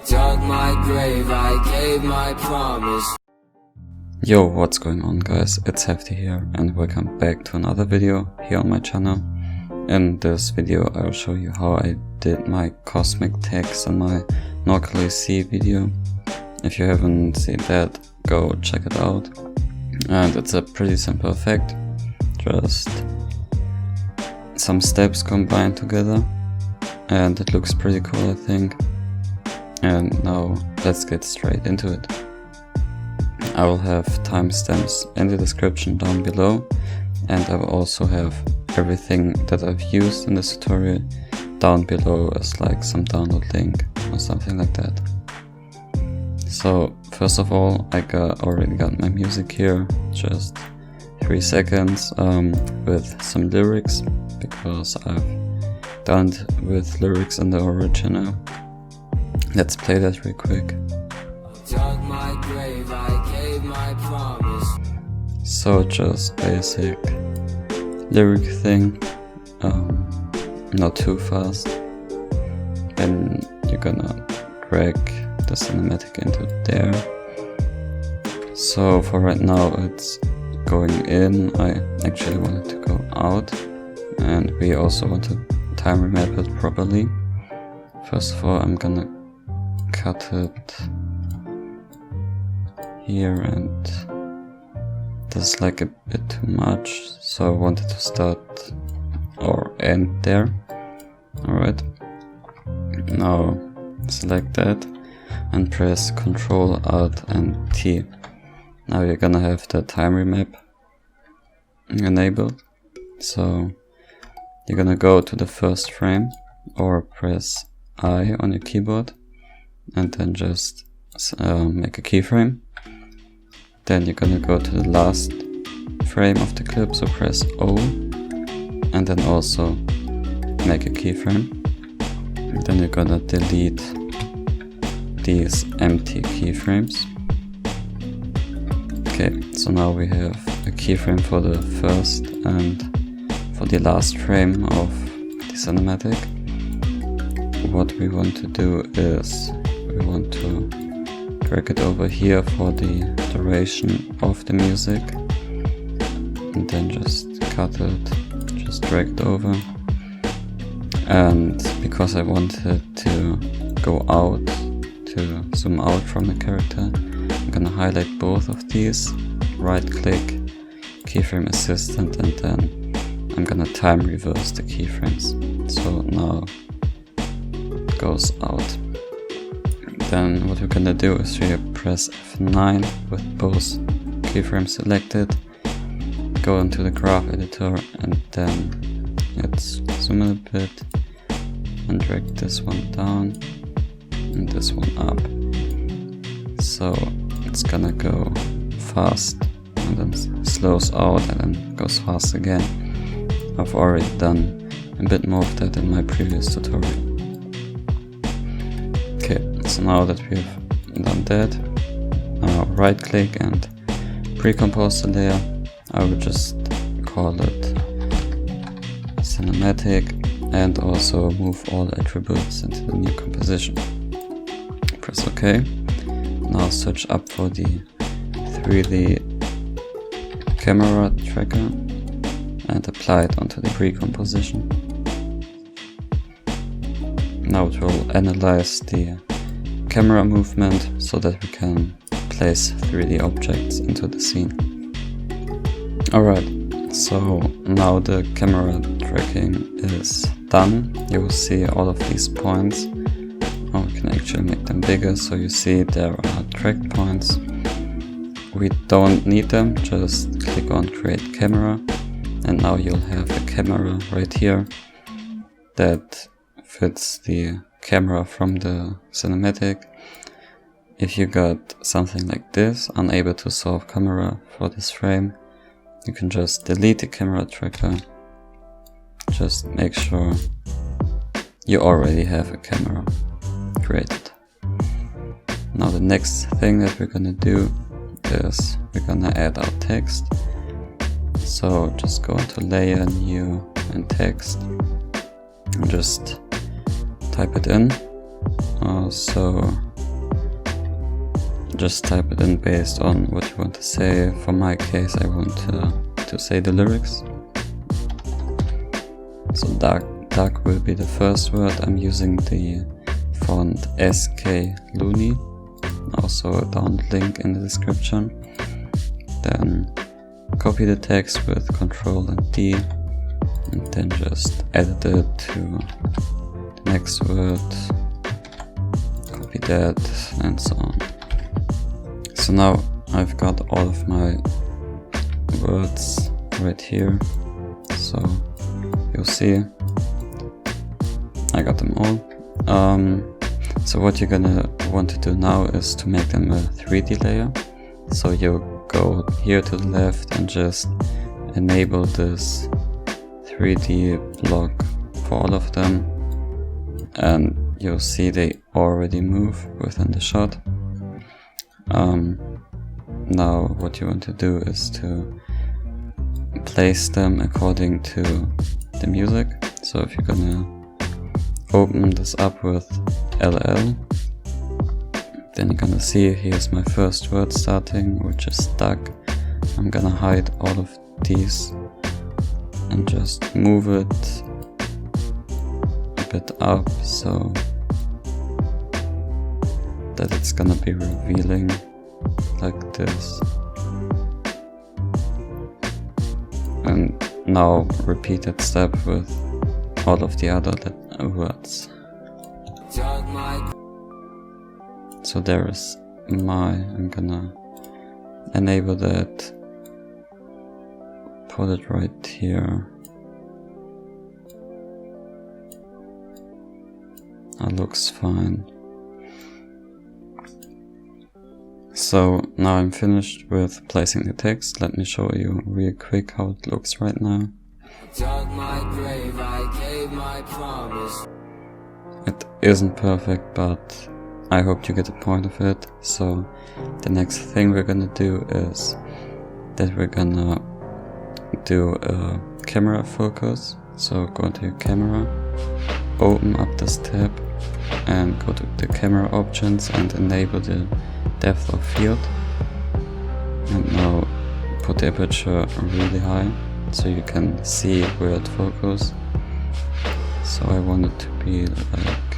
Dug my grave, I gave my promise. Yo, what's going on guys, it's Hefty here and welcome back to another video here on my channel. In this video I'll show you how I did my cosmic text in my NorCalEC video. If you haven't seen that, go check it out. And it's a pretty simple effect, just some steps combined together, and it looks pretty cool I think. And now let's get straight into it. I will have timestamps in the description down below, and I will also have everything that I've used in this tutorial down below as like some download link or something like that. So first of all, I already got my music here, just 3 seconds with some lyrics, because I've done it with lyrics in the original. Let's play that real quick. Dug my grave, I gave my promise. So just basic lyric thing, not too fast. Then you're gonna drag the cinematic into there. So for right now it's going in. I actually wanted to go out, and we also want to time remap it properly. First of all, I'm gonna cut it here, and this is like a bit too much, so I wanted to start or end there. Alright, now select that and press Ctrl Alt and T. Now you're gonna have the time remap enabled, so you're gonna go to the first frame or press I on your keyboard and then just make a keyframe. Then you're gonna go to the last frame of the clip, so press O and then also make a keyframe. And then you're gonna delete these empty keyframes. Okay, so now we have a keyframe for the first and for the last frame of the cinematic. What we want to do is we want to drag it over here for the duration of the music, and then just cut it, just drag it over. And because I wanted to go out, to zoom out from the character, I'm gonna highlight both of these, right click, keyframe assistant, and then I'm gonna time reverse the keyframes. So now it goes out. Then what we're gonna do is we press F9 with both keyframes selected, go into the graph editor, and then let's zoom in a bit and drag this one down and this one up. So it's gonna go fast and then slows out and then goes fast again. I've already done a bit more of that in my previous tutorial. Okay, so now that we've done that, right click and pre-compose the layer. I will just call it cinematic and also move all attributes into the new composition. Press OK. Now search up for the 3D camera tracker and apply it onto the pre-composition. Now it will analyze the camera movement so that we can place 3D objects into the scene. Alright, so now the camera tracking is done. You will see all of these points. Oh, we can actually make them bigger, so you see there are tracked points. We don't need them, just click on create camera, and now you'll have a camera right here that fits the camera from the cinematic. If you got something like this, unable to solve camera for this frame, you can just delete the camera tracker. Just make sure you already have a camera created. Now the next thing that we're gonna do is we're gonna add our text. So just go into layer, new, and text, and just type it in. So just type it in based on what you want to say. For my case, I want to say the lyrics. So dark will be the first word. I'm using the font SK Looney, also a download link in the description. Then copy the text with Ctrl and D, and then just edit it to the next word, copy that, and so on. So now I've got all of my words right here, so you'll see I got them all. So what you're gonna want to do now is to make them a 3D layer. So you go here to the left and just enable this 3D block for all of them, and you'll see they already move within the shot. Now what you want to do is to place them according to the music. So if you're gonna open this up with LL, then you're gonna see here's my first word starting, which is stuck. I'm gonna hide all of these and just move it a bit up so that it's gonna be revealing like this. And now repeat that step with all of the other words. So there is my, I'm gonna enable that, put it right here. That looks fine. So now I'm finished with placing the text. Let me show you real quick how it looks right now. It isn't perfect, but I hope you get the point of it. So the next thing we're gonna do is that we're gonna do a camera focus. So go into your camera, open up this tab and go to the camera options and enable the depth of field. And now put the aperture really high so you can see where it focuses. So I want it to be like,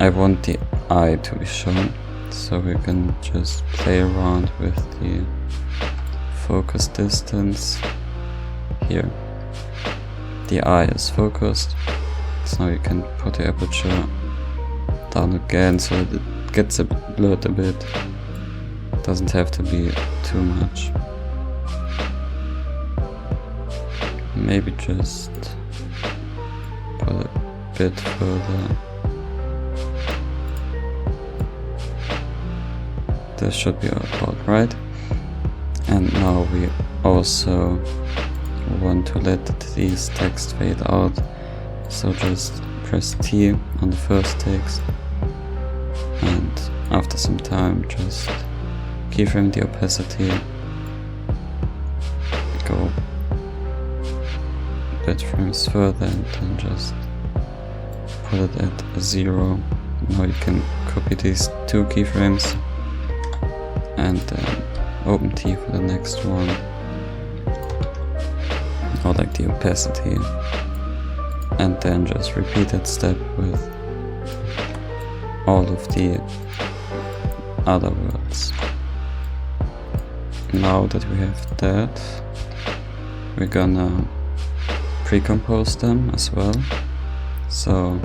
I want the eye to be shown, so we can just play around with the focus distance here. The eye is focused, so now you can put the aperture down again so it gets a bit blurred a bit. Doesn't have to be too much. Maybe just put it a bit further. This should be about right. And now we also want to let these text fade out. So just press T on the first text, and after some time just keyframe the opacity, go a bit frames further and then just put it at 0. Now you can copy these 2 keyframes and then open T for the next one, or like the opacity, and then just repeat that step with all of the other words. Now that we have that, we're gonna pre-compose them as well. So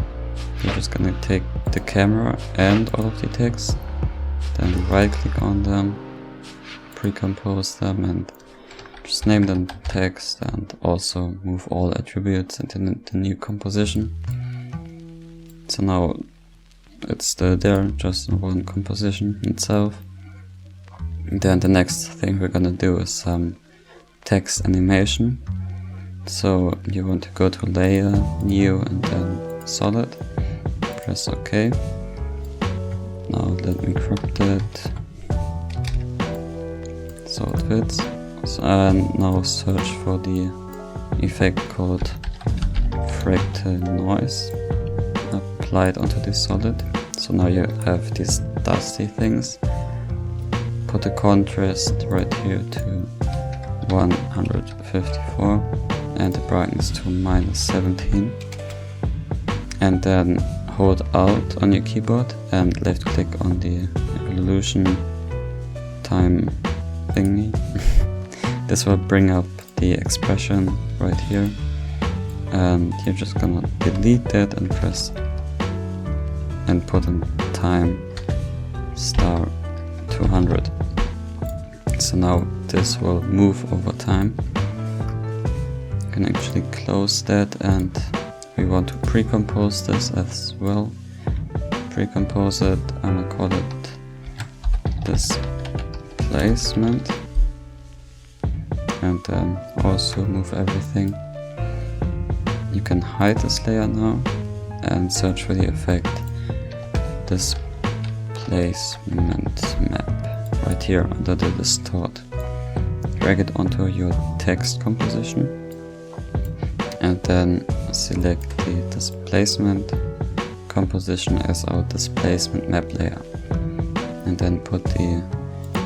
we're just gonna take the camera and all of the text, then right click on them, pre-compose them, and just name them text, and also move all attributes into the new composition. So now it's still there, just in one composition itself. Then the next thing we're gonna do is some text animation. So you want to go to layer, new, and then solid. Press OK. Now let me crop that so it fits. So, and now search for the effect called fractal noise. Apply it onto the solid. So now you have this dusty things. Put the contrast right here to 154 and the brightness to -17. And then hold Alt on your keyboard and left click on the evolution time thingy. This will bring up the expression right here, and you're just gonna delete that and press and put in time *200. So now this will move over time. You can actually close that, and we want to pre-compose this as well. Pre-compose it, I'm gonna call it displacement, and then also move everything. You can hide this layer now and search for the effect displacement map right here under the distort. Drag it onto your text composition and then select the displacement composition as our displacement map layer, and then put the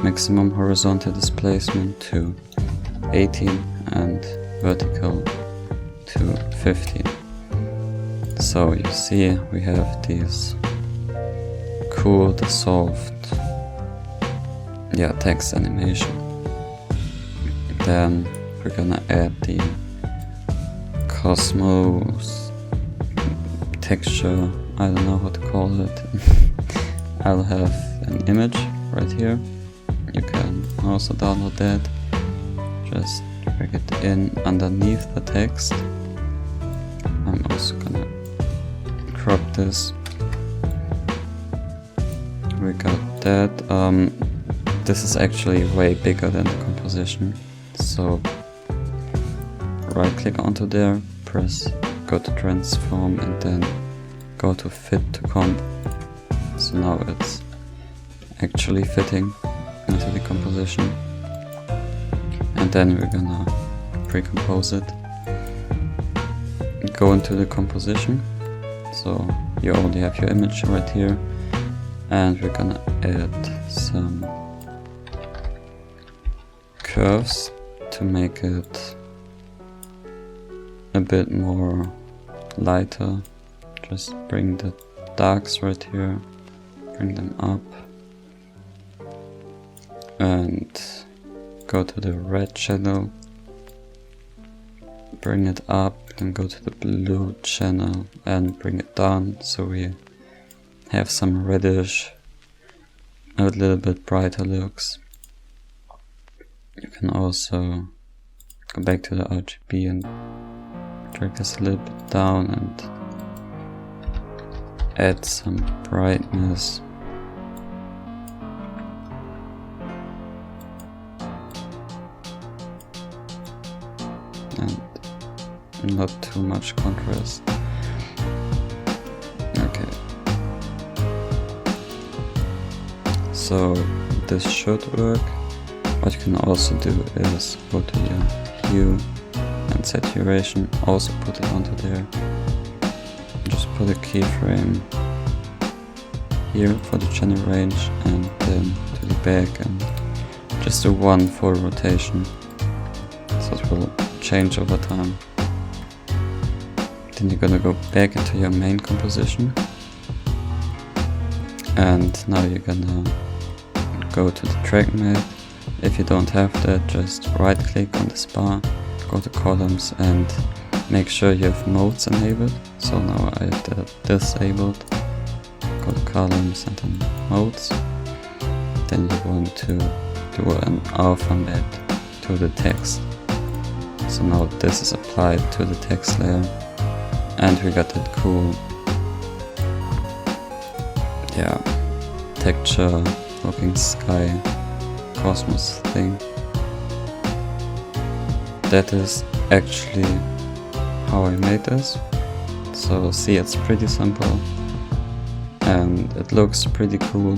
maximum horizontal displacement to 18 and vertical to 15. So you see we have these cool dissolved text animation. Then we're gonna add the Cosmos texture, I don't know how to call it. I'll have an image right here. You can also download that. Just drag it in underneath the text. I'm also gonna crop this. We got that. This is actually way bigger than the composition. So right click onto there, go to transform, and then go to fit to comp. So now it's actually fitting into the composition. And then we're gonna pre-compose it. Go into the composition. So you already have your image right here. And we're gonna add some curves to make it a bit more lighter. Just bring the darks right here, bring them up, and go to the red channel, bring it up, then go to the blue channel and bring it down so we have some reddish, a little bit brighter looks. You can also go back to the RGB and drag this a little bit down and add some brightness. And not too much contrast. Okay. So this should work. What you can also do is go to your hue and saturation, also put it onto there. Just put a keyframe here for the channel range and then to the back, and just do one full rotation so it will change over time. Then you're gonna go back into your main composition, and now you're gonna go to the track map. If you don't have that, just right click on this bar, go to columns and make sure you have modes enabled. So now I have that disabled. Go to columns and then modes. Then you want to do an alpha map to the text. So now this is applied to the text layer, and we got that cool texture looking sky cosmos thing. That is actually how I made this. So see, it's pretty simple and it looks pretty cool,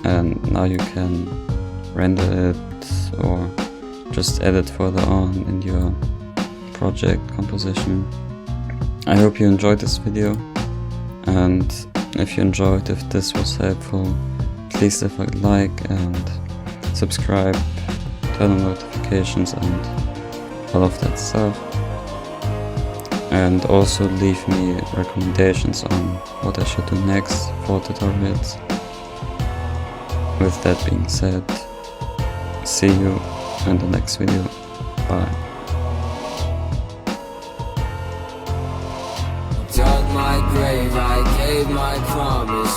and now you can render it or just edit further on in your project composition. I hope you enjoyed this video, and If you enjoyed, if this was helpful, please leave a like and subscribe, turn on notifications and all of that stuff. And also leave me recommendations on what I should do next for tutorials. With that being said, see you in the next video. Bye. Dug my grave, I gave my promise.